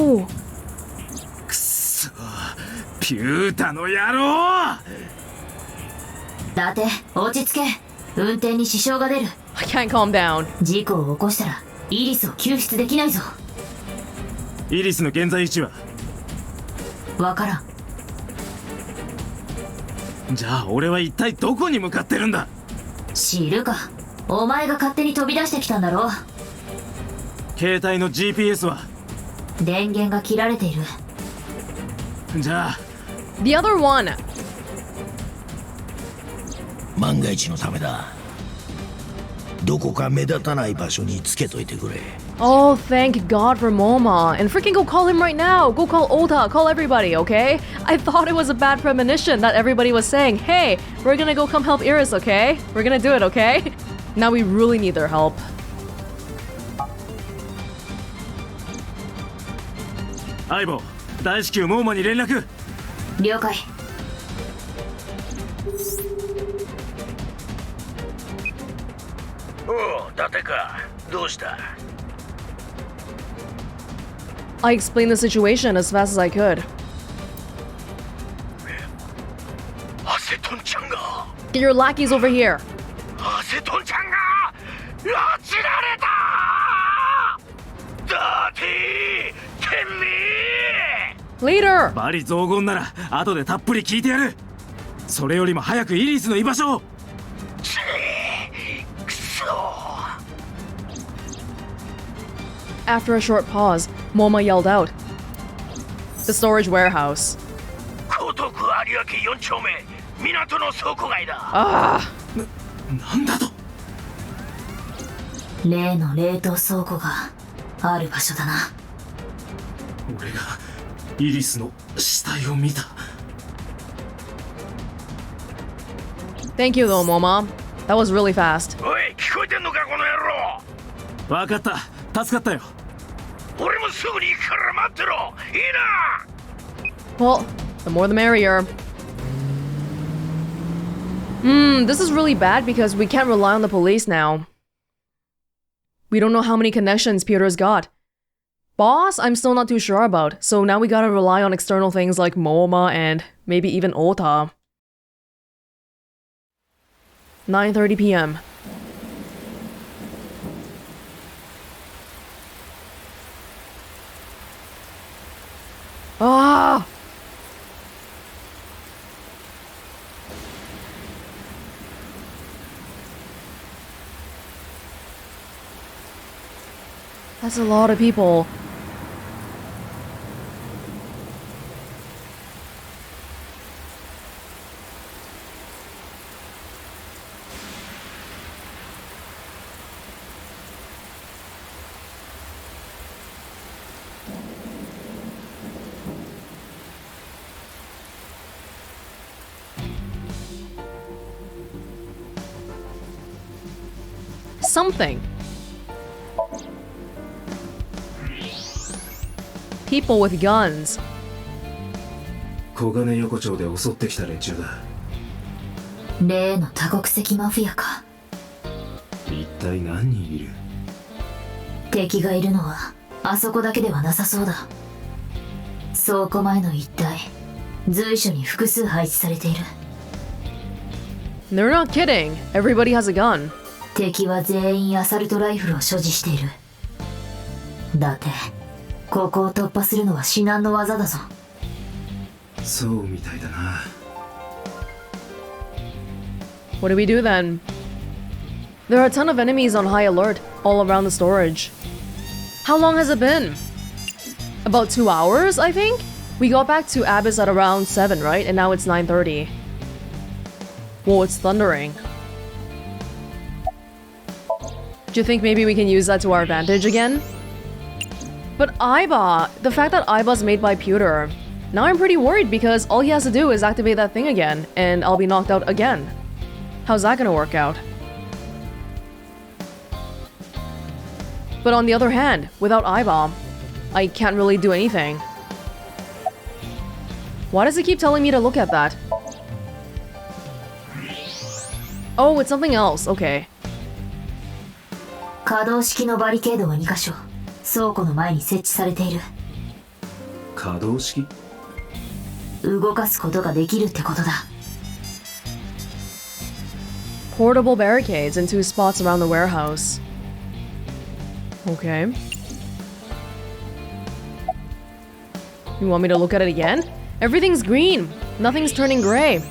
No! くそ、ピュータの野郎！伊達、落ち着け。運転に支障が出る。 I can't calm down. 事故を起こしたらイリスを救出できないぞ。イリスの現在位置は？わからん。じゃあ俺は一体どこに向かってるんだ？知るか。お前が勝手に飛び出してきたんだろ。携帯の GPS は？電源が切られている。じゃあ The other one! 万が一のためだ。どこか目立たない場所につけといてくれ。 Oh, thank God for Moma. And freaking go call him right now. Go call Ota. Call everybody, okay? I thought it was a bad premonition that everybody was saying, hey, we're gonna go come help Iris, okay? We're gonna do it, okay? Now we really need their help. 相棒、大至急モーマに連絡。了解。おう、伊達か。どうした？ I explained the situation as fast as I could. アセトンちゃんが。 Get your lackeys over here. アセトンちゃんが拉致られた。ダーティー、ケンミー。 Leader! バリ雑言なら後でたっぷり聞いてやる。それよりも早くイリスの居場所を。くそ。 After a short pause, Moma yelled out. The storage warehouse. 江東区有明4丁目、港の倉庫街だ。Ah! なんだと？例の冷凍倉庫がある場所だな。俺がイリスの死体を見た。 Thank you though, Moma. That was really fast. おい、聞こえてんのかこの野郎。分かった、助かったよ。俺もすぐに行くから待ってろ。いいな。 Well, the more the merrier. This is really bad because we can't rely on the police now. We don't know how many connections Peter's got. Boss, I'm still not too sure about, so now we gotta rely on external things like Moma and maybe even Ota. 9:30 p.m. Ah! That's a lot of people. Something. People with guns. 小金横丁で襲ってきた連中だ。例の多国籍マフィアか。一体何人いる？敵がいるのはあそこだけではなさそうだ。倉庫前の一帯、随所に複数配置されている。 They're not kidding. Everybody has a gun. 敵は全員アサルトライフルを所持している。だってここを突破するのは至難の技だぞ。そうみたいだな。What do we do then? There are a ton of enemies on high alert all around the storage. How long has it been? About 2 hours, I think? We got back to Abyss at around 7, right? And now it's 9:30. Whoa, it's thundering. Do you think maybe we can use that to our advantage again? But Aiba, the fact that Aiba's made by Pewter, now I'm pretty worried because all he has to do is activate that thing again, and I'll be knocked out again. How's that gonna work out? But on the other hand, without Aiba, I can't really do anything. Why does it keep telling me to look at that? Oh, it's something else, okay. 可動式のバリケードは2箇所、倉庫の前に設置されている。可動式？動かすことができるってことだ。 Portable barricades in 2 spots around the warehouse. Okay. You want me to look at it again? Everything's green. Nothing's turning gray.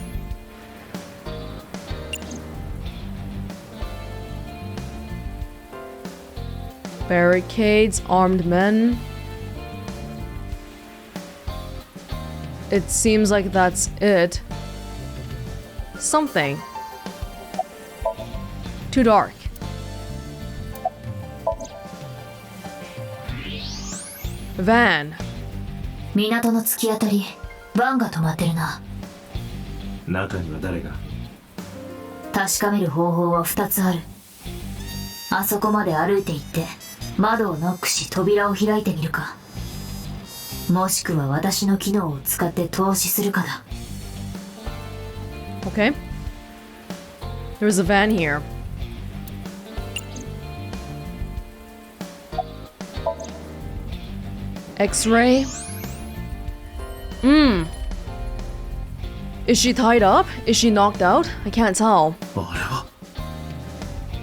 Barricades, armed men. It seems like that's it. Something. Too dark. Van. 港の突き当たり、バンが止まってるな。中には誰が？確かめる方法は2つある。あそこまで歩いて行って窓をノックし扉を開いてみるか、もしくは私の機能を使って投資するかだ。 Okay. There's a van here. X-ray? Is she tied up? Is she knocked out? I can't tell. あれは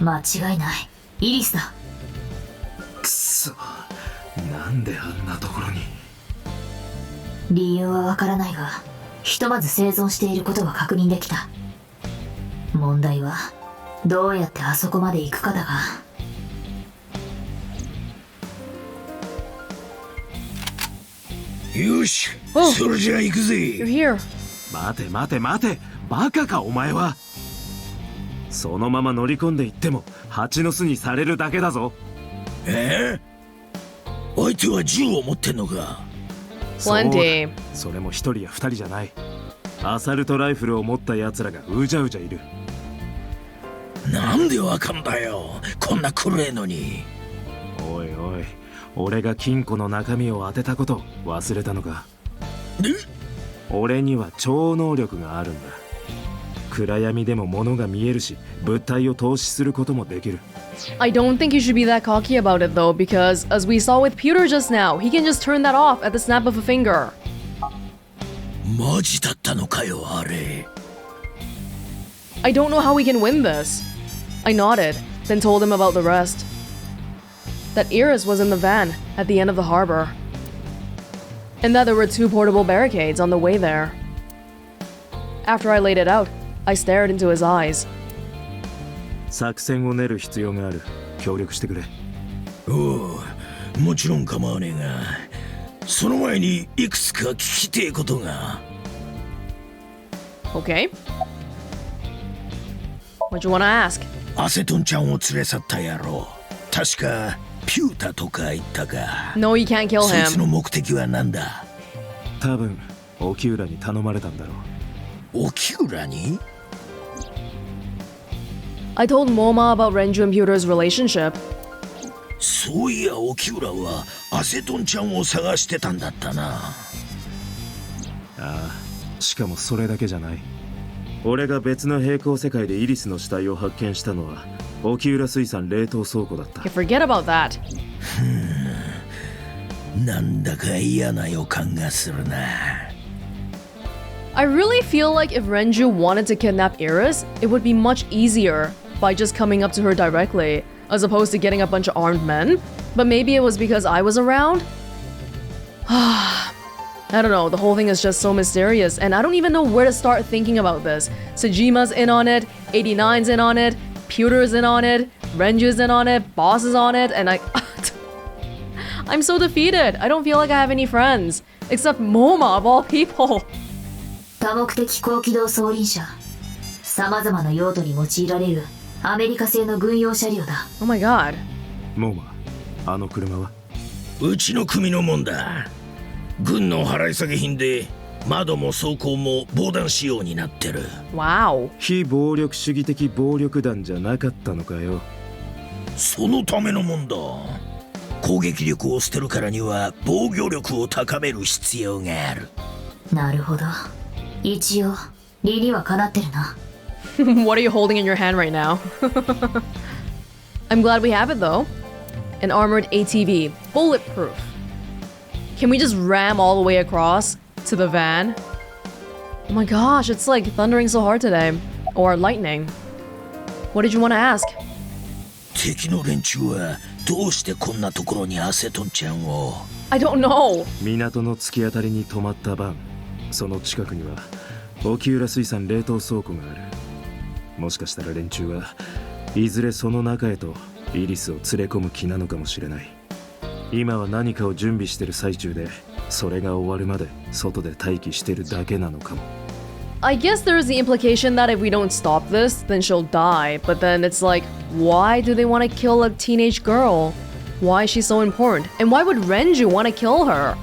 間違いない。イリスだ。くそ、なんであんなところに。理由はわからないが、ひとまず生存していることが確認できた。問題はどうやってあそこまで行くかだが。よし、おそれじゃあ行く You're ぜ。 here. 待て待て待て、バカかお前は。そのまま乗り込んでいっても蜂の巣にされるだけだぞ。相手は銃を持ってんのか？ Plenty. それも一人や二人じゃない。アサルトライフルを持った奴らがうじゃうじゃいる。なんでわかんだよ、こんな暗えのに。おいおい、俺が金庫の中身を当てたこと忘れたのか？俺には超能力があるんだ。暗闇でも物が見えるし、物体を透視することもできる。I don't think you should be that cocky about it though, because as we saw with Pewter just now, he can just turn that off at the snap of a finger. マジだったのかよ、あれ。I don't know how we can win this. I nodded, then told him about the rest. That Iris was in the van at the end of the harbor. And that there were 2 portable barricades on the way there. After I laid it out, I stared into his eyes. 作戦を練る必要がある。協力してくれ。おう、もちろん構わねえが、その前にいくつか聞きてえことが。Okay. What you wanna ask? アセトンちゃんを連れ去った野郎、確かピュータとか言ったか。 No, you can't kill そいつ him. の目的は何だ？多分沖浦に頼まれたんだろう。沖浦に？ I told Moma about Renju and Pewter's relationship. そういや沖浦はアセトンちゃんを探してたんだったな。ああ、しかもそれだけじゃない。俺が別の平行世界でイリスの死体を発見したのは沖浦水産冷凍倉庫だった。 Okay, forget about that. なんだか嫌な予感がするな。I really feel like if Renju wanted to kidnap Iris, it would be much easier by just coming up to her directly, as opposed to getting a bunch of armed men. But maybe it was because I was around? I don't know, the whole thing is just so mysterious, and I don't even know where to start thinking about this. Sejima's in on it, 89's in on it, Pewter's in on it, Renju's in on it, Boss is on it, and I'm so defeated. I don't feel like I have any friends, except Moma of all people. 多目的高機動装輪車。様々な用途に用いられるアメリカ製の軍用車両だ。 Oh my god. モーマ、あの車は？うちの組のもんだ。軍の払い下げ品で窓も装甲も防弾仕様になってる。 Wow. 非暴力主義的暴力団じゃなかったのかよ。そのためのもんだ。攻撃力を捨てるからには防御力を高める必要がある。なるほど。一応理にはかなってるな。What are you holding in your hand right now? I'm glad we have it though. An armored ATV, bulletproof. Can we just ram all the way across to the van? Oh my gosh, it's like thundering so hard today. Or lightning. What did you want to ask? 敵の連中はどうしてこんなところにアセトンちゃんを。 I don't know. 港の突き当たりに止まったバン、その近くには沖浦水産冷凍倉庫がある。もしかしたら連中はいずれその中へとイリスを連れ込む気なのかもしれない。今は何かを準備してる最中で、それが終わるまで外で待機してるだけなのかも。I guess there's the implication that if we don't stop this, then she'll die. But then it's like, why do they want to kill a teenage girl? Why is she so important? And why would Renju want to kill her?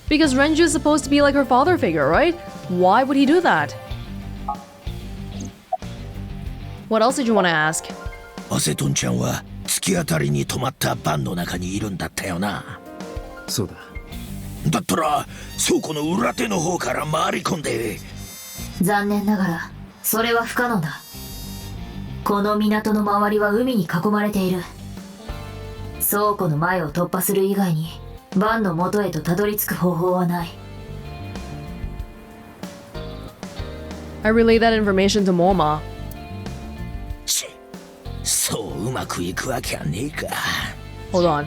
Because Renju is supposed to be like her father figure, right? Why would he do that? What else did you want to ask? アセトンちゃんは突き当たりに止まったバンの中にいるんだったよな。そうだ。だったら倉庫の裏手の方から回り込んで。残念ながらそれは不可能だ。この港の周りは海に囲まれている。倉庫の前を突破する以外にバンの元へとたどり着く方法はない。 I relayed that information to Moma. そううまくいくわけはねえか。 Hold on.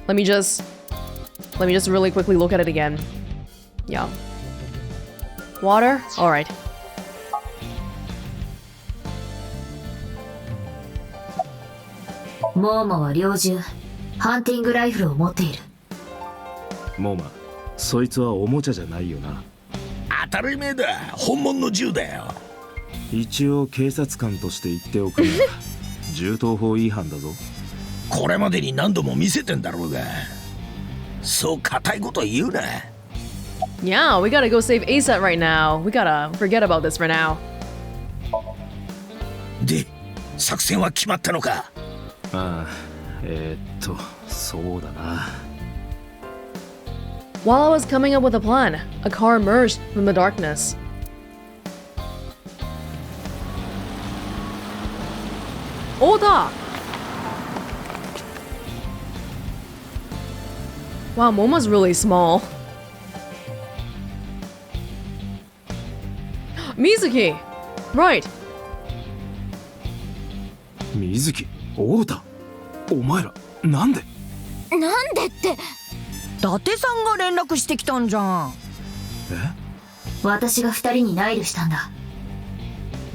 Let me just really quickly look at it again. Yeah. Water? Alright. モーマは猟銃、ハンティングライフルを持っている。モーマ、そいつはおもちゃじゃないよな。当たり前だ、本物の銃だよ。一応警察官として言っておくが銃刀法違反だぞ。これまでに何度も見せてんだろうが、そう固いこと言うな。 Yeah, we gotta go save ASAT right now. We gotta forget about this for now. で、作戦は決まったのか。ああ、そうだな。While I was coming up with a plan, a car emerged from the darkness. Oda! Wow, Moma's really small. Mizuki! Right. 水木、太田、お前らなんで？なんでって、伊達さんが連絡してきたんじゃん。私が二人にナイルしたんだ。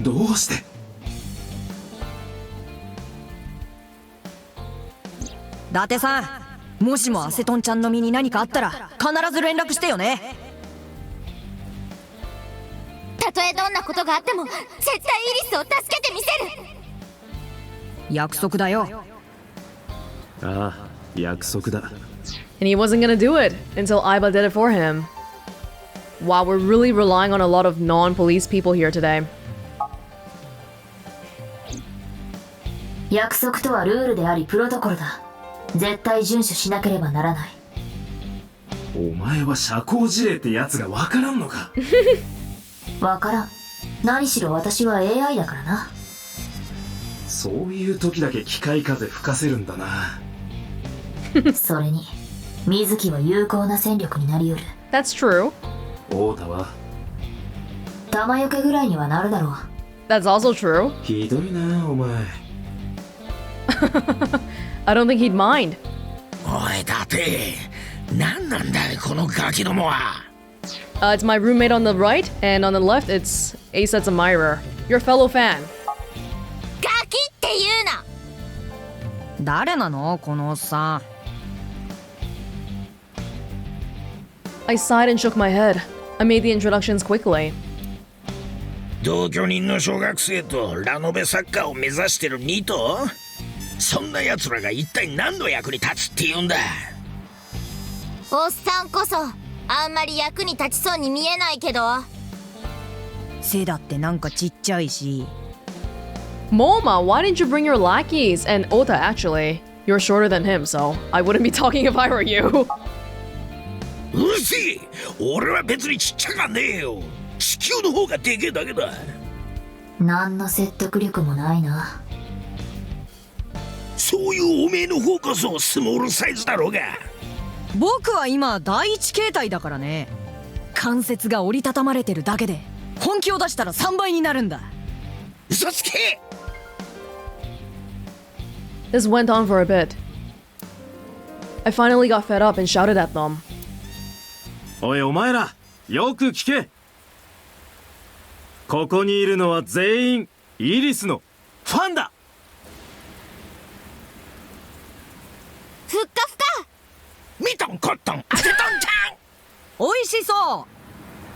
どうして？伊達さん、もしもアセトンちゃんの身に何かあったら必ず連絡してよね。たとえどんなことがあっても絶対イリスを助けてみせる。約束だよ。ああ、約束だ。 And he wasn't gonna do it until Aiba did it for him. Wow, we're really relying on a lot of non-police people here today. 約束とはルールでありプロトコルだ。絶対遵守しなければならない。お前は社交辞令ってやつがわからんのか？わからん。何しろ私は AI だからな。そういう時だけ機械風吹かせるんだな。それに水木は有効な戦力になりうる。 That's true. 太田は弾よけぐらいにはなるだろう。 That's also true. ひどいな、お前。I don't think he'd mind. おい、だって何なんだいこのガキどもは。It's my roommate on the right, and on the left, it's Aset's admirer, your fellow fan. ガキって言うな。誰なのこのおっさん。I sighed and shook my head. I made the introductions quickly. 同居人の小学生とラノベ作家を目指してるニト？そんな奴らが一体何の役に立つって言うんだ。おっさんこそあんまり役に立ちそうに見えないけど。背だってなんかちっちゃいし。Moma, why didn't you bring your lackeys? And Ota, actually. You're shorter than him, so I wouldn't be talking if I were you. うるせえ、俺は別にちっちゃかねえよ。地球の方がでけえだけだ。何の説得力もないな。そういうおめえの方こそスモールサイズだろうが。僕は今第一形態だからね。関節が折りたたまれてるだけで本気を出したら3倍になるんだ。嘘つけ。 This went on for a bit. I finally got fed up and shouted at them. おいお前ら、よく聞け。ここにいるのは全員イリスのファンだ。ふっかふか。ミトンコットンアセトンちゃん。美味しそう。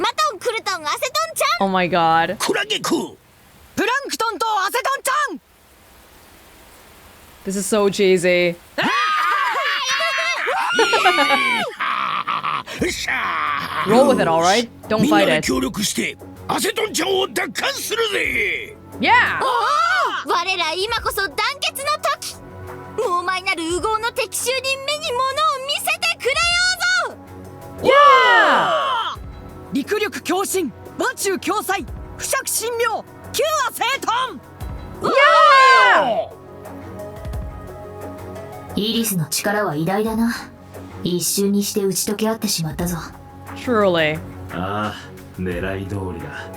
マトンクルトンアセトンちゃん。 Oh my god. クラゲクー。プランクトンとアセトンちゃん。 This is so cheesy. しゃー。 Roll with it, alright? Don't みんな fight で it. 協力してアセトンちゃんを奪還するぜ。 Yeah! 我ら今こそ団結の時。猛獰なる烏合の敵襲に目に物を見せてくれようぞ。 Yeah! 陸力強振、馬中共済、不釈神妙、九亜聖遁。 Yeah! イリスの力は偉大だな。一瞬にして打ち解け合ってしまったぞ。 Truly. ああ、狙い通りだ。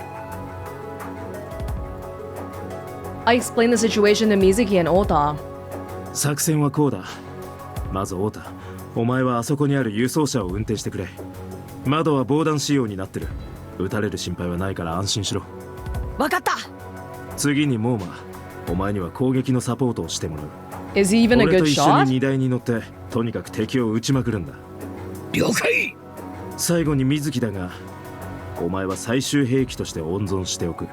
I explained the situation to Mizuki and Ota. 作戦はこうだ。まず太田、お前はあそこにある輸送車を運転してくれ。窓は防弾仕様になってる。撃たれる心配はないから安心しろ。わかった。次にモーマ、お前には攻撃のサポートをしてもらう。 Is he even a 俺 good と一緒 shot? に荷台に乗ってとにかく敵を撃ちまくるんだ。了解。最後に水木だが、お前は最終兵器として温存しておく。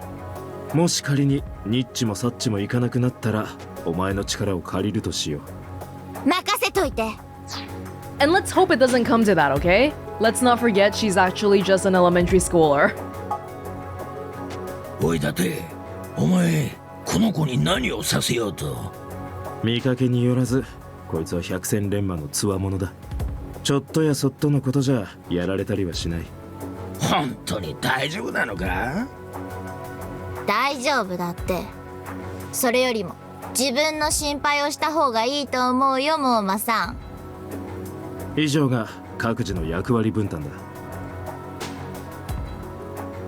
もし仮にニッチもサッチもいかなくなったらお前の力を借りるとしよう。任せといて。 And let's hope it doesn't come to that, okay? Let's not forget she's actually just an elementary schooler. おいだて、お前この子に何をさせようと。見かけによらずこいつは百戦錬磨の強者だ。ちょっとやそっとのことじゃやられたりはしない。本当に大丈夫なのか。大丈夫だって。それよりも自分の心配をした方がいいと思うよ、モーマさん。以上が各自の役割分担だ。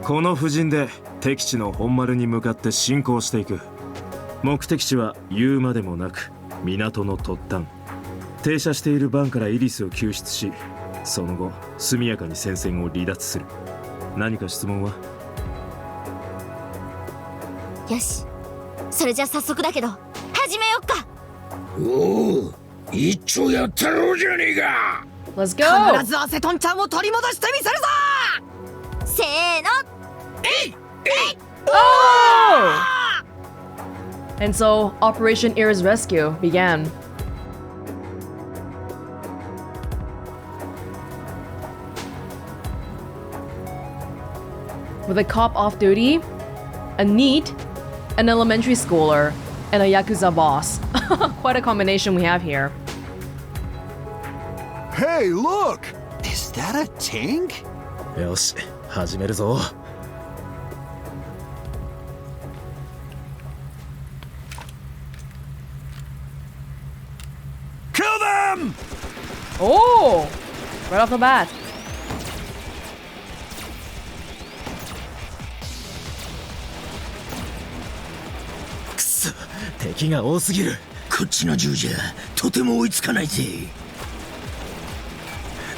この布陣で敵地の本丸に向かって進行していく。目的地は言うまでもなく港の突端。停車しているバンからイリスを救出し、その後速やかに戦線を離脱する。何か質問は？よし、それじゃ早速だけど始めよっか。おお、一丁やったろうじゃねえか。 Let's go! 必ずアセトンちゃんを取り戻してみせるぞ。せーの。Oh! And so, Operation Ears Rescue began. With a cop off duty, a NEET, an elementary schooler, and a Yakuza boss. Quite a combination we have here. Hey, look! Is that a tank? よし、始めるぞ。Kill them! Oh! Right off the bat. くそ、敵が多すぎる。こっちの銃じゃとても追いつかないぜ。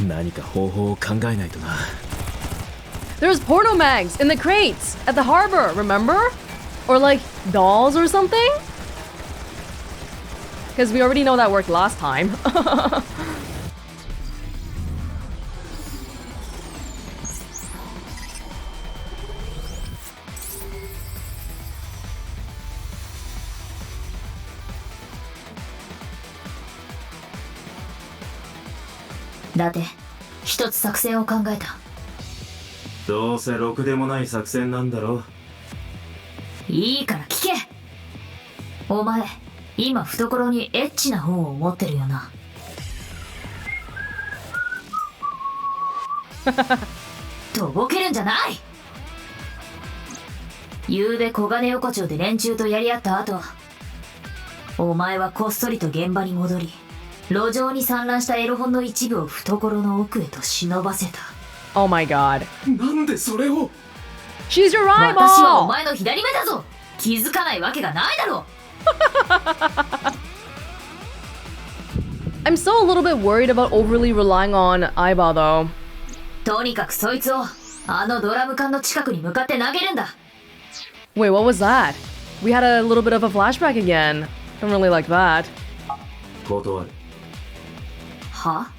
何か方法を考えないとな。There's porno mags in the crates at the harbor, remember? Or like dolls or something? Because we already know that worked last time.「だって一つ作戦を考えた。どうせろくでもない作戦なんだろ。いいから聞け。お前今懐にエッチな本を持ってるよな。とぼけるんじゃない。ゆうべ小金横丁で連中とやり合った後、お前はこっそりと現場に戻り路上に散乱したエロ本の一部を懐の奥へと忍ばせた。 Oh my god. なんでそれを。 She's your 私はお eyeball! 前の左目だぞ。気づかないわけがないだろう。 I'm still a little bit worried about overly relying on Aiba though. とにかくそいつをあのドラム缶の近くに向かって投げるんだ。 Wait, what was that? We had a little bit of a flashback again. Don't really like that. 断る。は？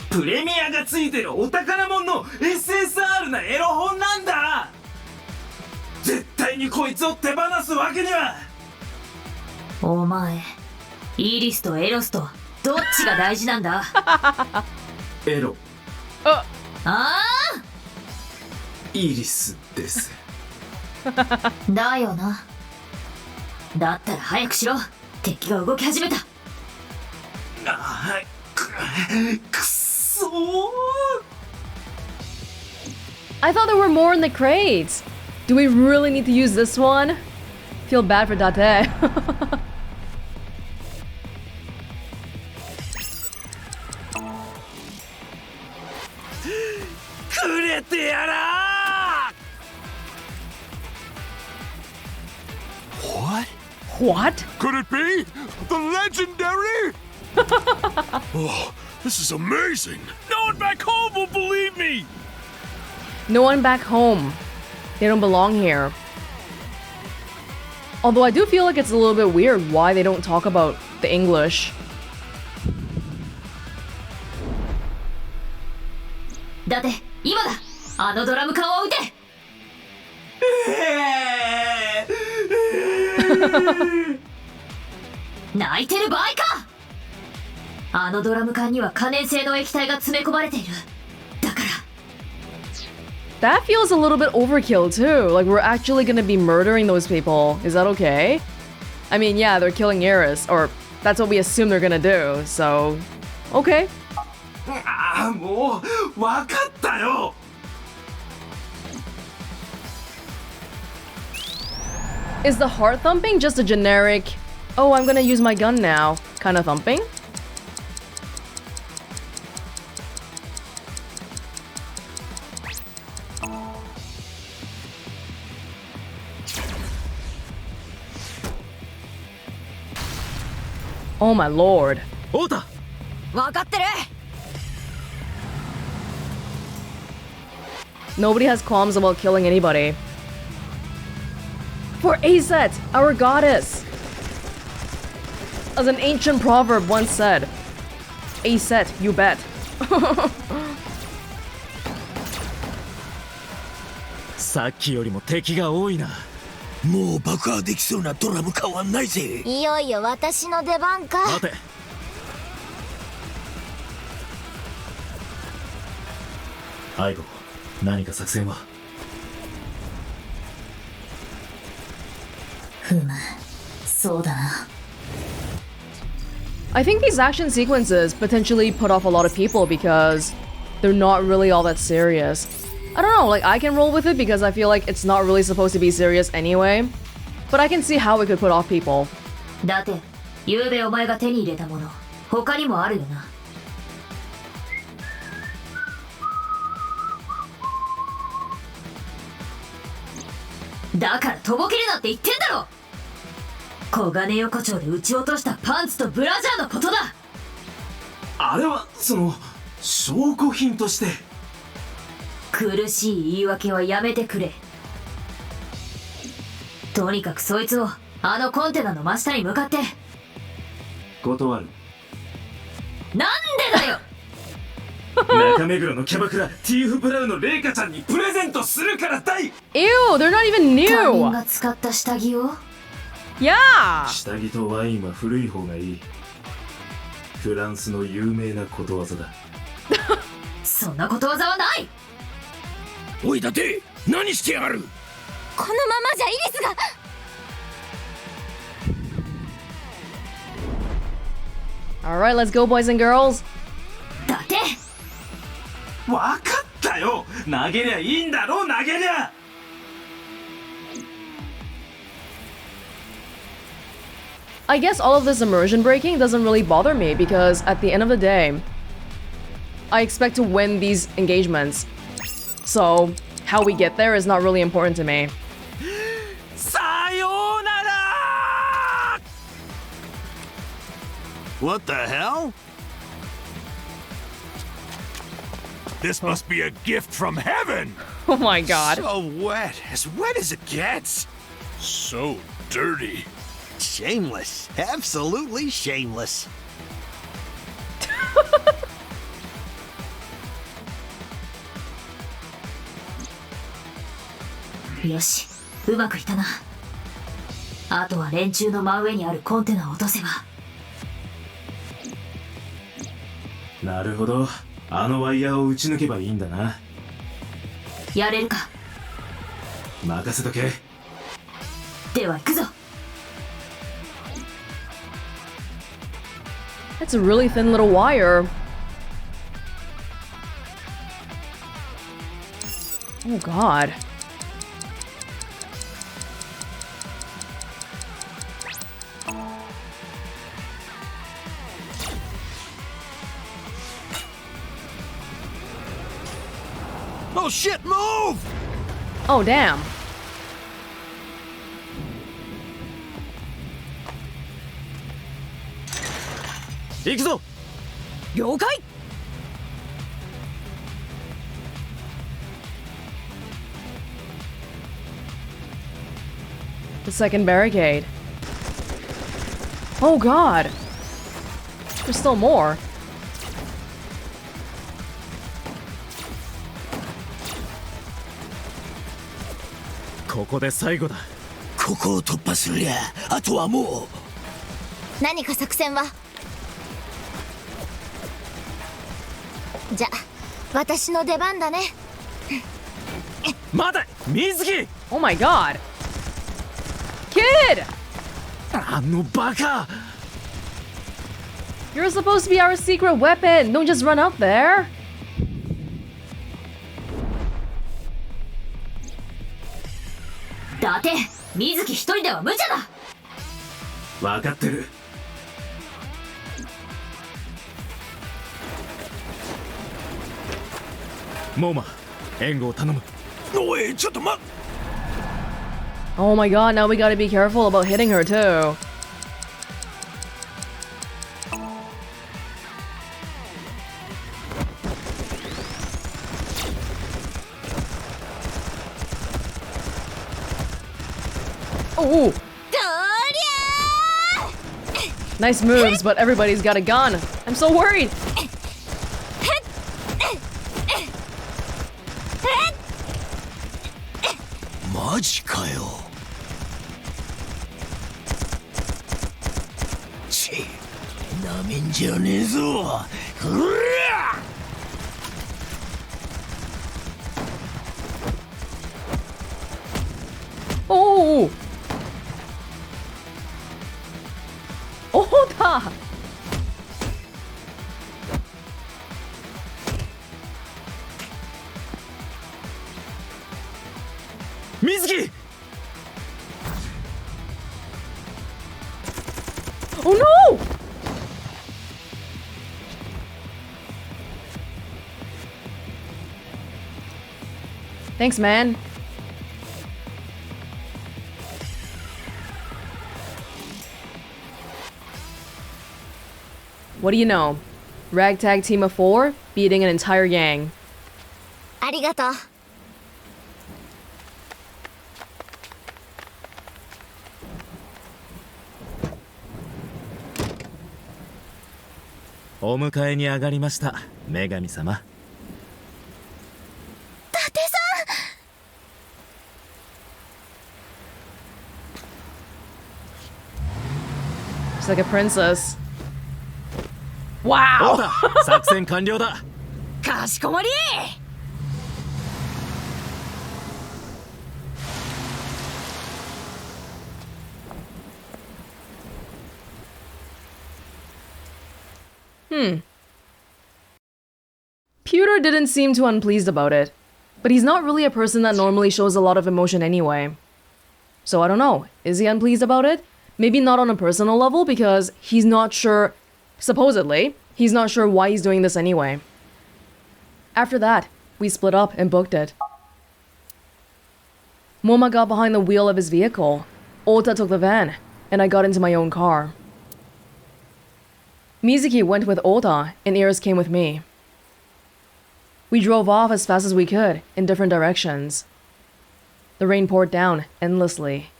プレミアがついてるお宝物の SSR なエロ本なんだ。絶対にこいつを手放すわけには。お前、イリスとエロスとどっちが大事なんだ？エロ、ああ、イリスです。だよな。だったら早くしろ。敵が動き始めた。あくそー。 I thought there were more in the crates. Do we really need to use this one? Feel bad for Date. くれてやらー。 What? What? Could it be? The legendary? Oh, this is amazing. No one back home will believe me. No one back home. They don't belong here. Although I do feel like it's a little bit weird why they don't talk about the English. だって今だ。あのドラム缶を撃て。泣いてる場合か。あのドラム缶には可燃性の液体が詰め込まれている。だから。 That feels a little bit overkill too. Like we're actually gonna be murdering those people. Is that okay? I mean, yeah, they're killing Eris, or that's what we assume they're gonna do. So, okay. ああ、もうわかったよ。 Is the heart thumping just a generic, oh, I'm gonna use my gun now kind of thumping? Oh my lord. オータ。分かってる。 Nobody has qualms about killing anybody. For Aset, our goddess! As an ancient proverb once said, Aset, you bet. さっきよりも敵が多いな。もう爆破できそうなドラム缶はないぜ。いよいよ私の出番か。待て。アイボ、何か作戦は。ふむ、そうだな。 I think these action sequences potentially put off a lot of people because they're not really all that serious. I don't know, like I can roll with it because I feel like it's not really supposed to be serious anyway. But I can see how it could put off people. だって、ゆうべお前が手に入れたもの、他にもあるよな。だからとぼけるなって言ってんだろ。黄金横丁で撃ち落としたパンツとブラジャーのことだ。あれはその証拠品として。苦しい言い訳はやめてくれ。とにかくそいつをあのコンテナの真下に向かって。断る。なんでだよ。中目黒のキャバクラティーフ・ブラウンのレイカちゃんにプレゼントするからだい。 Ew, they're not even 他人 new! が使った下着を。 Yeah! 下着とワインは古い方がいい。フランスの有名なことわざだ。そんなことわざはない。おい伊達、何してやがる。このままじゃイリスが。Alright, let's go, boys and girls. だってわかったよ。投げりゃいいんだろ、投げりゃ。I guess all of this immersion breaking doesn't really bother me because at the end of the day, I expect to win these engagements. So, how we get there is not really important to me. Sayonara! What the hell? This must be a gift from heaven! Oh my god. So wet as it gets. So dirty. Shameless. Absolutely shameless. よし、うまくいったな。あとは連中の真上にあるコンテナを落とせば。なるほど。あのワイヤーを打ち抜けばいいんだな。やれるか。任せとけ。では行くぞ。 That's a really thin little wire. Oh god. Oh shit, move! Oh damn. 行くぞ。了解。 The second barricade. Oh god. There's still more. This ここを突破すりゃあとはもう。何か作戦は？じゃ私の出番だね。待て、水木。 Oh my god. Kid! あのバカ。 You're supposed to be our secret weapon. Don't just run out there. だて、水木一人では無茶だ。分かってる。モーマ、援護を頼む。おい、ちょっと待っ。 Oh my god, now we gotta be careful about hitting her too. Oh, どりゃー nice moves, but everybody's got a gun. I'm so worried. マジかよ。ち、なめんじゃねえぞ。うわOh! Oh, da! Mizuki! Oh no! Thanks, man. What do you know? Ragtag team of 4 beating an entire gang. ありがとう。お迎えに上がりました、女神様。伊達さん。 She's like a princess. どう Wow! だ、作戦完了だ。かしこまり。 Pewter didn't seem too unpleased about it, but he's not really a person that normally shows a lot of emotion anyway. So I don't know, is he unpleased about it? Maybe not on a personal level because he's not sure, supposedly, he's not sure why he's doing this anyway. After that, we split up and booked it. Moma got behind the wheel of his vehicle, Ota took the van, and I got into my own car. Mizuki went with Ota, and Iris came with me. We drove off as fast as we could, in different directions. The rain poured down endlessly.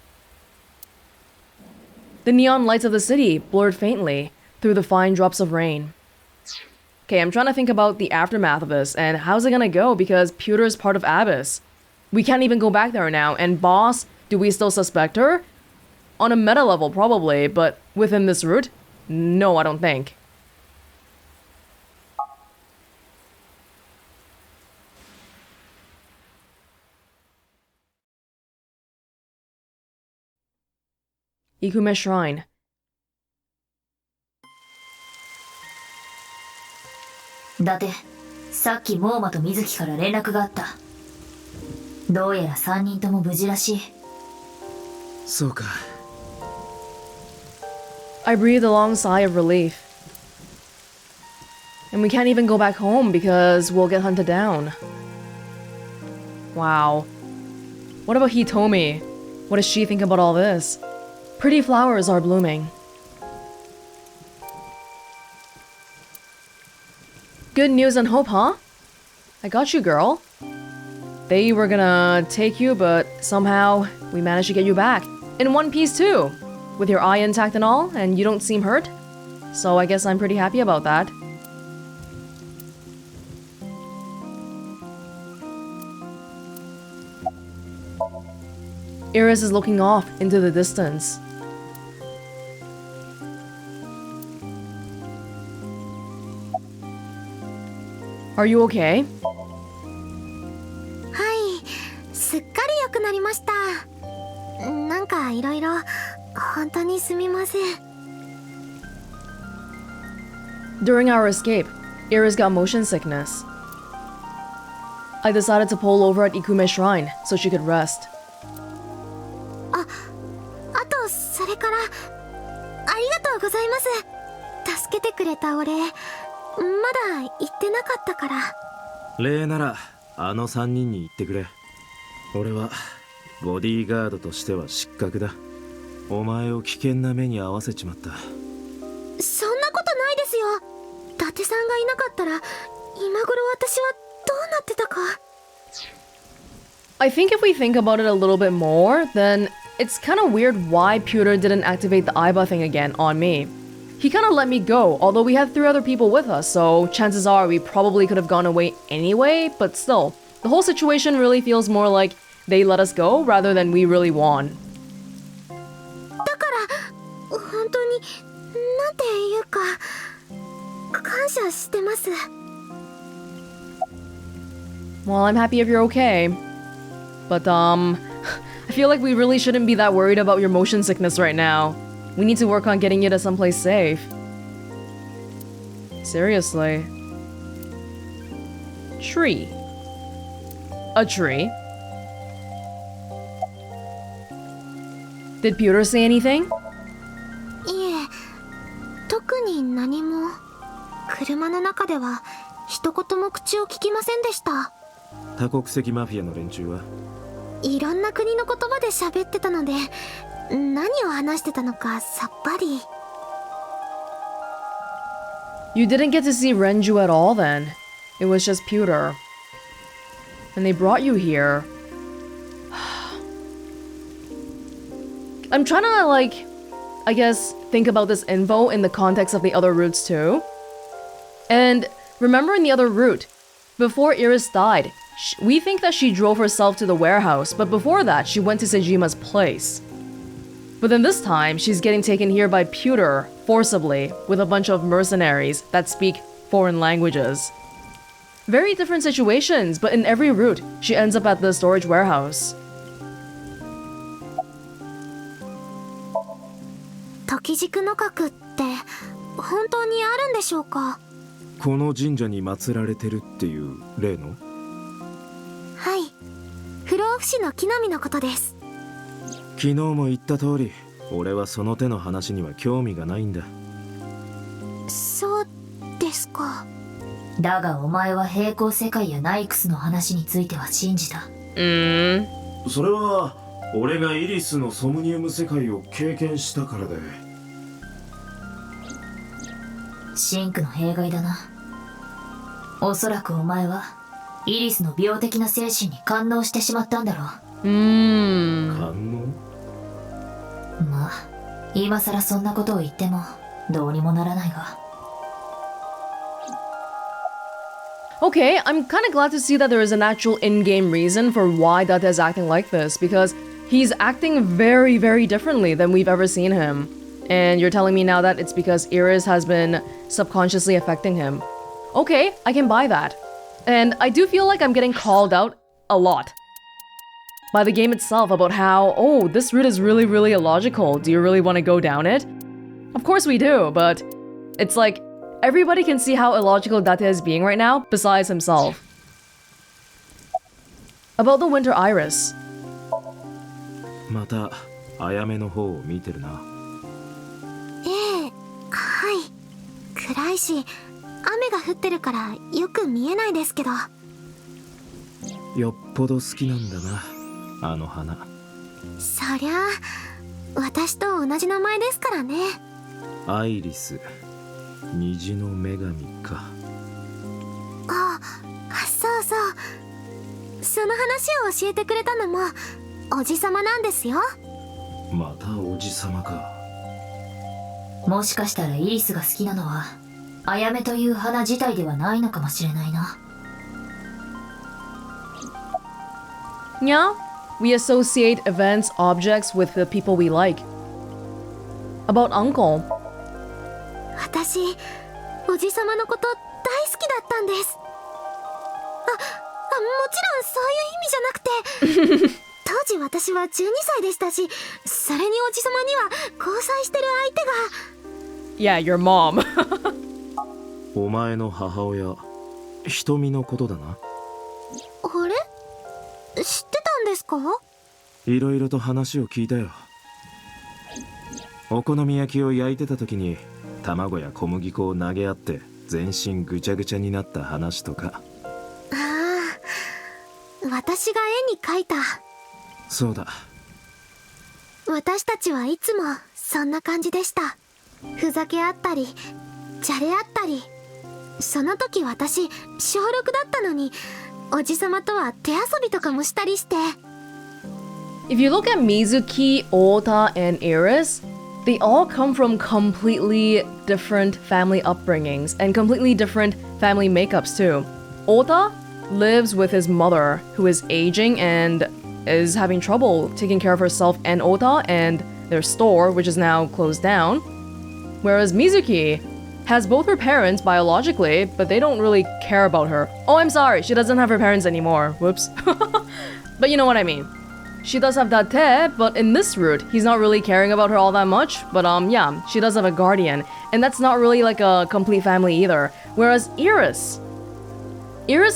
The neon lights of the city blurred faintly through the fine drops of rain. Okay, I'm trying to think about the aftermath of this, and how's it gonna go because Pewter is part of Abyss. We can't even go back there now, and Boss, do we still suspect her? On a meta level, probably, but within this route? No, I don't think. Ikume Shrine. 伊達、さっきモーマと水木から連絡があった。どうやら3人とも無事らしい。そうか。I breathed a long sigh of relief. And we can't even go back home because we'll get hunted down. Wow. What about Hitomi? What does she think about all this? Pretty flowers are blooming. Good news and hope, huh? I got you, girl. They were gonna take you, but somehow we managed to get you back. In one piece too. With your eye intact and all, and you don't seem hurt. So I guess I'm pretty happy about that. Iris is looking off into the distance. Are you okay? はい、すっかり良くなりました。なんかいろいろ本当にすみません。During our escape, Iris got motion sickness. I decided to pull over at Ikume Shrine so she could rest. あとそれからありがとうございます。助けてくれたお礼、まだ言ってなかったから。礼ならあの3人に言ってくれ。俺はボディーガードとしては失格だ。お前を危険な目に遭わせちまった。そんなことないですよ。伊達さんがいなかったら今頃私はどうなってたか。I think if we think about it a little bit more, then it's kind of weird why Pewter didn't activate the Aiba thing again on me. He kind of let me go, although we had 3 other people with us, so chances are we probably could have gone away anyway, but still, the whole situation really feels more like they let us go rather than we really won. だから本当になんていうか感謝してます。 Well, I'm happy if you're okay. But, I feel like we really shouldn't be that worried about your motion sickness right now. We need to work on getting you to someplace safe. Seriously. Tree. A tree? Did Pewter say anything? いえ、特に何も。車の中では一言も口を聞きませんでした。多国籍マフィアの連中はいろんな国の言葉で喋ってたので、何を話してたのかさっぱり。You didn't get to see Renju at all then. It was just Pewter. And they brought you here. I'm trying to, like, I guess, think about this info in the context of the other routes too. And remember in the other route, before Iris died, we think that she drove herself to the warehouse, but before that, she went to Sejima's place. But then this time, she's getting taken here by Pewter, forcibly, with a bunch of mercenaries that speak foreign languages. Very different situations, but in every route, she ends up at the storage warehouse. 時軸の核って本当にあるんでしょうか。この神社に祀られてるっていう例の？はい、不老不死の木の実のことです。昨日も言った通り俺はその手の話には興味がないんだ。そうですか。だがお前は平行世界やナイクスの話については信じた。それは俺がイリスのソムニウム世界を経験したからで。シンクの弊害だな。おそらくお前はイリスの病的な精神に感応してしまったんだろう。感応？まあ今さらそんなことを言ってもどうにもならないが。Okay, I'm kind of glad to see that there is an actual in-game reason for why Date is acting like this, because he's acting very, very differently than we've ever seen him. And you're telling me now that it's because Iris has been subconsciously affecting him. Okay, I can buy that. And I do feel like I'm getting called out a lot by the game itself about how, oh, this route is really, really illogical. Do you really want to go down it? Of course we do, but it's like, everybody can see how illogical Date is being right now, besides himself. About the Winter Iris. またあやめの方を見てるな。ええ、はい。暗いし、雨が降ってるからよく見えないですけど。よっぽど好きなんだな、あの花。そりゃあ、私と同じ名前ですからね。アイリス、虹の女神か。そうそう。その話を教えてくれたのもおじさまなんですよ。またおじさまか。もしかしたらイリスが好きなのはあやめという花自体ではないのかもしれないな。Yeah, we associate events, objects with the people we like. About Uncle. 私、おじさまのこと大好きだったんです。もちろんそういう意味じゃなくて当時私は12歳でしたし、それにおじさまには交際してる相手が。Yeah, your mom. お前の母親、瞳のことだな。あれ？知ってたんですか？いろいろと話を聞いたよ。お好み焼きを焼いてた時に卵や小麦粉を投げ合って全身ぐちゃぐちゃになった話とか。ああ、私が絵に描いた。そうだ。私たちはいつもそんな感じでした。ふざけ合ったりじゃれ合ったり。その時私小6だったのにおじさまとは手遊びとかもしたりして。 If you look at Mizuki, Ota, and Iris, they all come from completely different family upbringings and completely different family makeups too. Ota lives with his mother, who is aging and is having trouble taking care of herself and Ota and their store, which is now closed down. Whereas Mizuki has both her parents biologically, but they don't really care about her. Oh, I'm sorry, she doesn't have her parents anymore. Whoops. But you know what I mean. She does have Date, but in this route, he's not really caring about her all that much. But yeah, she does have a guardian, and that's not really like a complete family either. Whereas Iris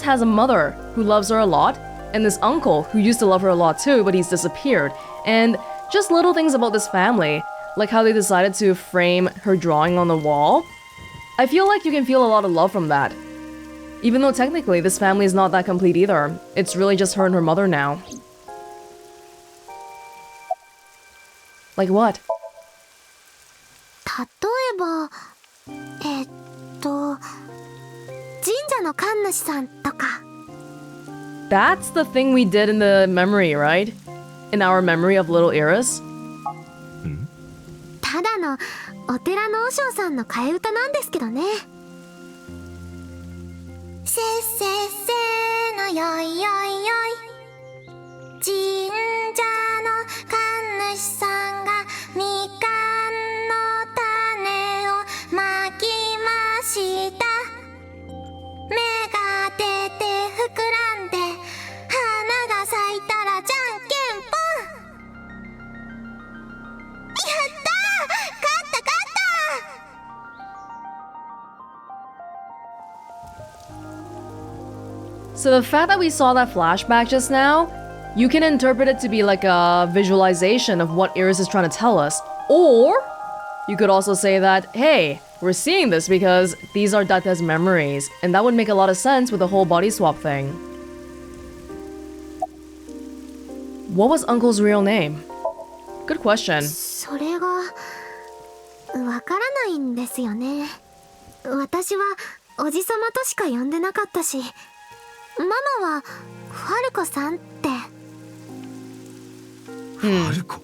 has a mother who loves her a lot, and this uncle who used to love her a lot too, but he's disappeared. And just little things about this family, like how they decided to frame her drawing on the wall. I feel like you can feel a lot of love from that. Even though technically this family is not that complete either. It's really just her and her mother now. Like what? 例えば神社の神主さんとか。 That's the thing we did in the memory, right? In our memory of little Iris? ただのお寺の和尚さんの替え歌なんですけどね。せっせっせのよいよいよい、神社の神主さんがみかんの種をまきました。芽が出て膨らんで花が咲いたらじゃんけんぽん。やったー、勝った勝った。 So the fact that we saw that flashback just now, you can interpret it to be like a visualization of what Iris is trying to tell us. Or you could also say that, hey, we're seeing this because these are Date's memories, and that would make a lot of sense with the whole body swap thing. What was Uncle's real name? Good question. それがわからないんですよね。私はおじさまとしか呼んでなかったし、ママはファルコさんって。ファルコ。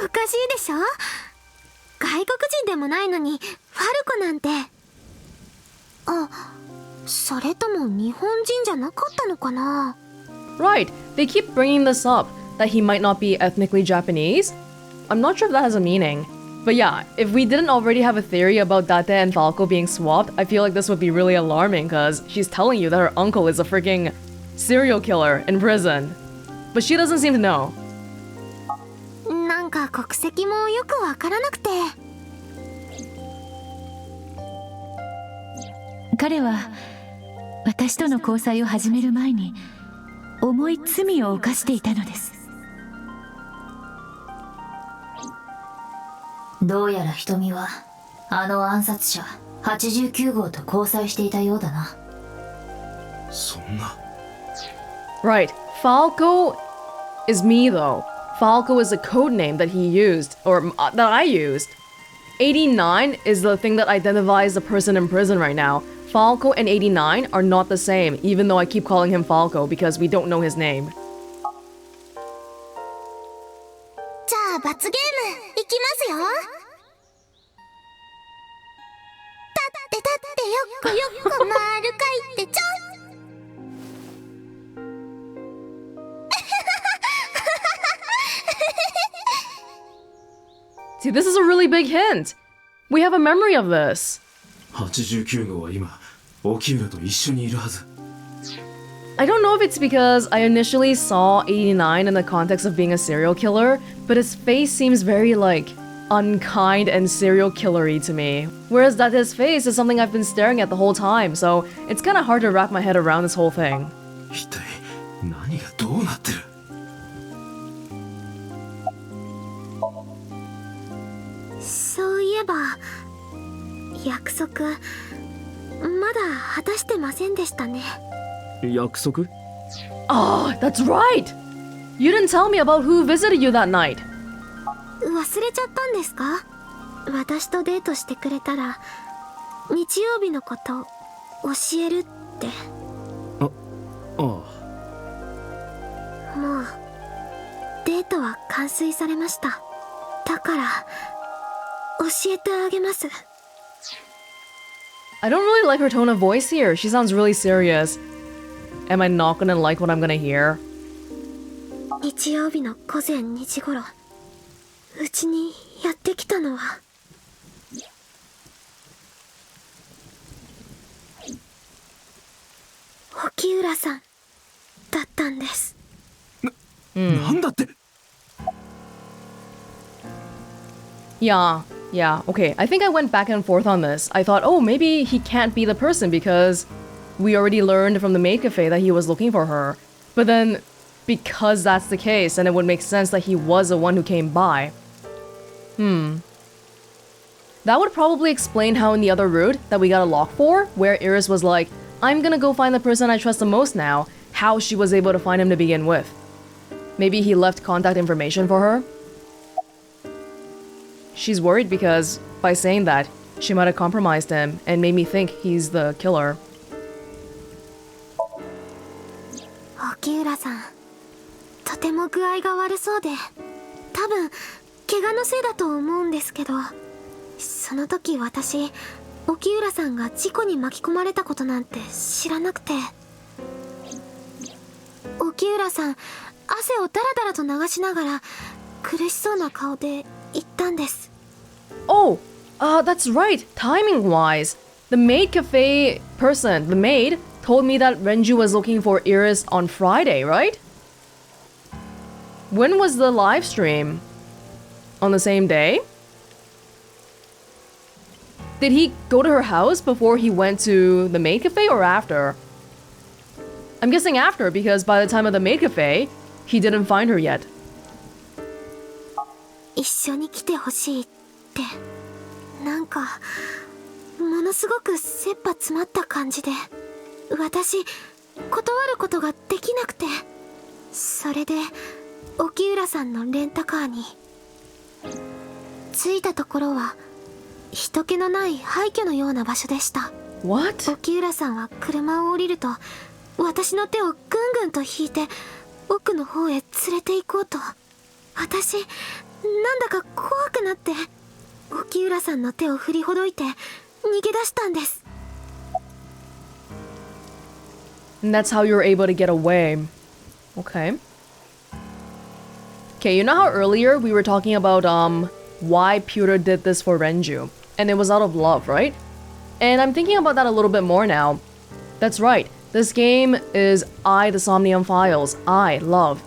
おかしいでしょ？外国人でもないのにファルコなんて。あ、それとも日本人じゃなかったのかな？ Right, they keep bringing this up, that he might not be ethnically Japanese. I'm not sure if that has a meaning. But yeah, if we didn't already have a theory about Date and Falco being swapped, I feel like this would be really alarming because she's telling you that her uncle is a freaking serial killer in prison. But she doesn't seem to know. なんか国籍もよくわからなくて。彼は私との交際を始める前に重い罪を犯していたのです。どうやら瞳はあの暗殺者89号と交際していたようだな。そんな。Right, Falco is me though. Falco is a code name that he used, or that I used. 89 is the thing that identifies the person in prison right now. Falco and 89 are not the same, even though I keep calling him Falco because we don't know his name. じゃあ罰ゲームいきますよ。立ってよっこよっこ丸書いてちょん。See, this is a really big hint. We have a memory of this. 89号は今沖浦と一緒にいるはず。 I don't know if it's because I initially saw 89 in the context of being a serial killer, but his face seems very, like, unkind and serial killery to me. Whereas that his face is something I've been staring at the whole time, so it's kind of hard to wrap my head around this whole thing. 一体何がどうなってる？そういえば約束まだ果たしてませんでしたね。約束？ Oh, that's right! You didn't tell me about who visited you that night. 忘れちゃったんですか？私とデートしてくれたら日曜日のこと教えるって。ああ。もうデートは完遂されました。だから教えてあげます。I don't really like her tone of voice here. She sounds really serious. Am I not gonna like what I'm gonna hear? 日曜日の午前2時頃うちにやってきたのは沖浦さんだったんです。なんだって？ Yeah, okay. I think I went back and forth on this. I thought, oh, maybe he can't be the person because we already learned from the maid cafe that he was looking for her. But then, because that's the case, then it would make sense that he was the one who came by. That would probably explain how in the other route that we got a lock for, where Iris was like, I'm gonna go find the person I trust the most now, how she was able to find him to begin with. Maybe he left contact information for her? She's worried because, by saying that, she might have compromised him and made me think he's the killer. 沖浦さんとても具合が悪そうで多分怪我のせいだと思うんですけど、その時私沖浦さんが事故に巻き込まれたことなんて知らなくて。沖浦さん汗をダラダラと流しながら苦しそうな顔で言ったんです。 Oh, that's right, timing-wise. The maid cafe person, the maid, told me that Renju was looking for Iris on Friday, right? When was the live stream? On the same day? Did he go to her house before he went to the maid cafe or after? I'm guessing after because by the time of the maid cafe, he didn't find her yet. 一緒に来てほしいって、なんかものすごく切羽詰まった感じで、私断ることができなくて、それで沖浦さんのレンタカーに。着いたところは人気のない廃墟のような場所でした。 What? 沖浦さんは車を降りると、私の手をぐんぐんと引いて奥の方へ連れて行こうと。私なんだか怖くなって、沖浦さんの手を振りほどいて逃げ出したんです。 And that's how you were able to get away. Okay. Okay, you know how earlier we were talking about why Pyotr did this for Renju, and it was out of love, right? And I'm thinking about that a little bit more now. That's right. This game is I, the Somnium Files. I, love.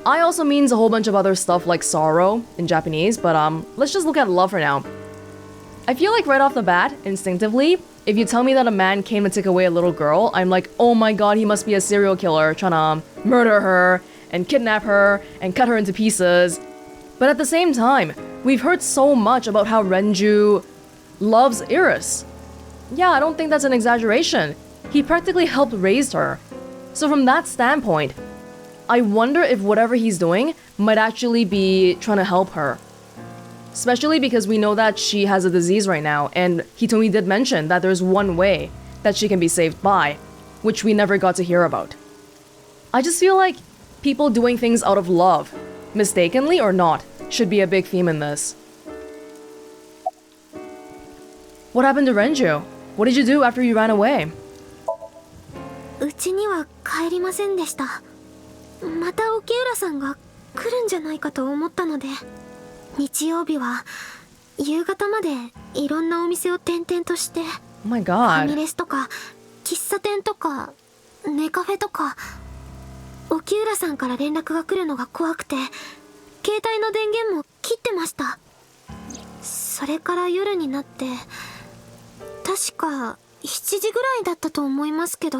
I also means a whole bunch of other stuff like sorrow in Japanese, but let's just look at love for now. I feel like right off the bat, instinctively, if you tell me that a man came to take away a little girl, I'm like, oh my god, he must be a serial killer trying to murder her and kidnap her and cut her into pieces. But at the same time, we've heard so much about how Renju loves Iris. Yeah, I don't think that's an exaggeration. He practically helped raise her. So from that standpoint, I wonder if whatever he's doing might actually be trying to help her. Especially because we know that she has a disease right now, and Hitomi did mention that there's one way that she can be saved by, which we never got to hear about. I just feel like people doing things out of love, mistakenly or not, should be a big theme in this. What happened to Renju? What did you do after you ran away? うちには帰りませんでした。また沖浦さんが来るんじゃないかと思ったので、日曜日は夕方までいろんなお店を転々として、 Oh my ファ god. ミレスとか喫茶店とかネカフェとか。沖浦さんから連絡が来るのが怖くて、携帯の電源も切ってました。それから夜になって、確か7時ぐらいだったと思いますけど、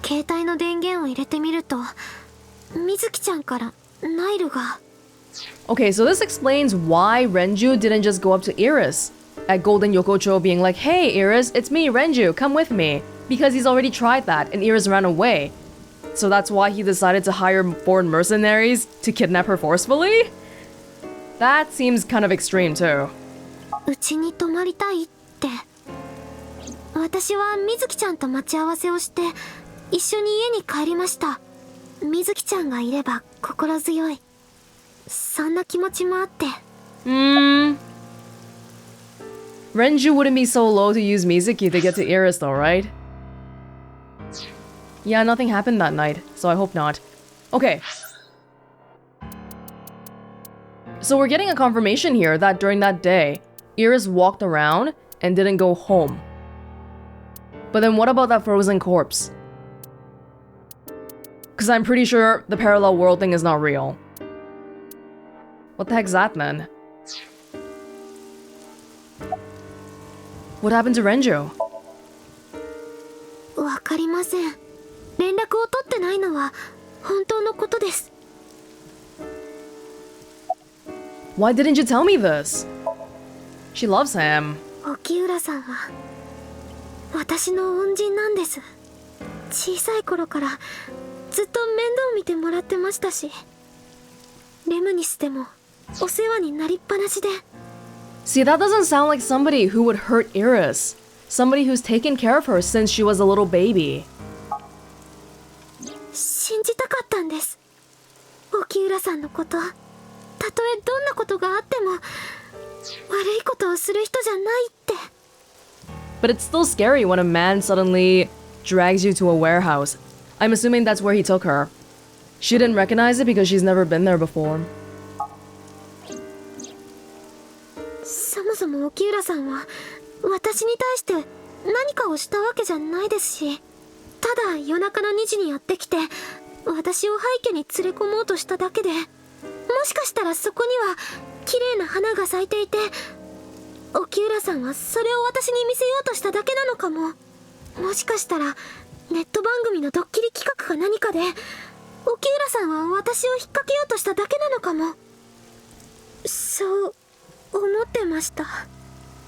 携帯の電源を入れてみると、水木ちゃんからナイルが。 Okay, so this explains why Renju didn't just go up to Iris at Golden Yokocho being like, hey Iris, it's me, Renju, come with me. Because he's already tried that and Iris ran away. So that's why he decided to hire foreign mercenaries to kidnap her forcefully? That seems kind of extreme too. うちに泊まりたいって。私は水木ちゃんと待ち合わせをして一緒に家に帰りました。水木ちゃんがいれば心強い、そんな気持ちもあって。Renju wouldn't be so low to use Mizuki to get to Iris though, right? Yeah, nothing happened that night, so I hope not. Okay. So we're getting a confirmation here that during that day, Iris walked around and didn't go home. But then what about that frozen corpse? Because I'm pretty sure the parallel world thing is not real. What the heck's that then? What happened to Renju? わかりません。連絡を取ってないのは本当のことです。 Why didn't you tell me this? She loves him. 沖浦さんは私の恩人なんです。小さい頃からずっと面倒見てもらってましたし、レムニスでもお世話になりっぱなしで。 See, that doesn't sound like somebody who would hurt Iris. Somebody who's taken care of her since she was a little baby. 信じたかったんです。沖浦さんのこと。たとえどんなことがあっても悪いことをする人じゃないって。 But it's still scary when a man suddenly drags you to a warehouse. I'm assuming that's where he took her. She didn't recognize it because she's never been there before. そもそも沖浦さんは私に対して何かをしたわけじゃないですし、ただ夜中の2時にやってきて私を廃墟に連れ込もうとしただけで、もしかしたらそこには綺麗な花が咲いていて、沖浦さんはそれを私に見せようとしただけなのかも。もしかしたらネット番組のドッキリ企画か何かで沖浦さんは私を引っ掛けようとしただけなのかも。そう思ってました。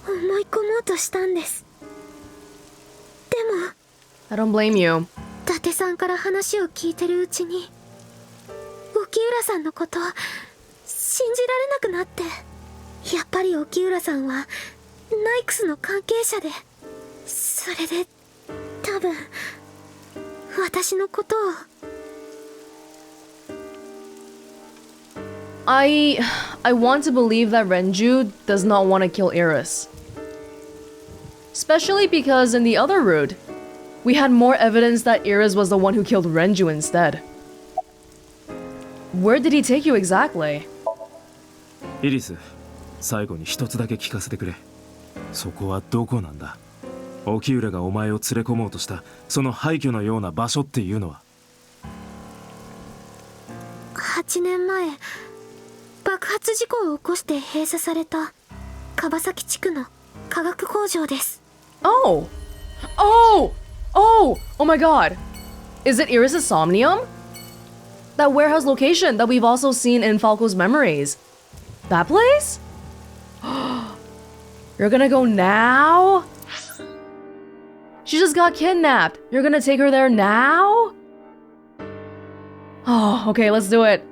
思い込もうとしたんです。でも I don't blame you. 伊達さんから話を聞いてるうちに沖浦さんのこと信じられなくなって、やっぱり沖浦さんはナイクスの関係者で、それで多分私のことを。I want to believe that Renju does not want to kill Iris. Especially because in the other route, we had more evidence that Iris was the one who killed Renju instead. Where did he take you exactly? イリス、最後に一つだけ聞かせてくれ。そこはどこなんだ？沖浦がお前を連れ込もうとしたその廃墟のような場所っていうのは。8年前爆発事故を起こして閉鎖された川崎地区の化学工場です。 Oh! Oh! Oh! Oh my god! Is it Iris' Somnium? That warehouse location that we've also seen in Falco's memories. That place? You're gonna go now? She just got kidnapped. You're gonna take her there now? Oh, okay, let's do it.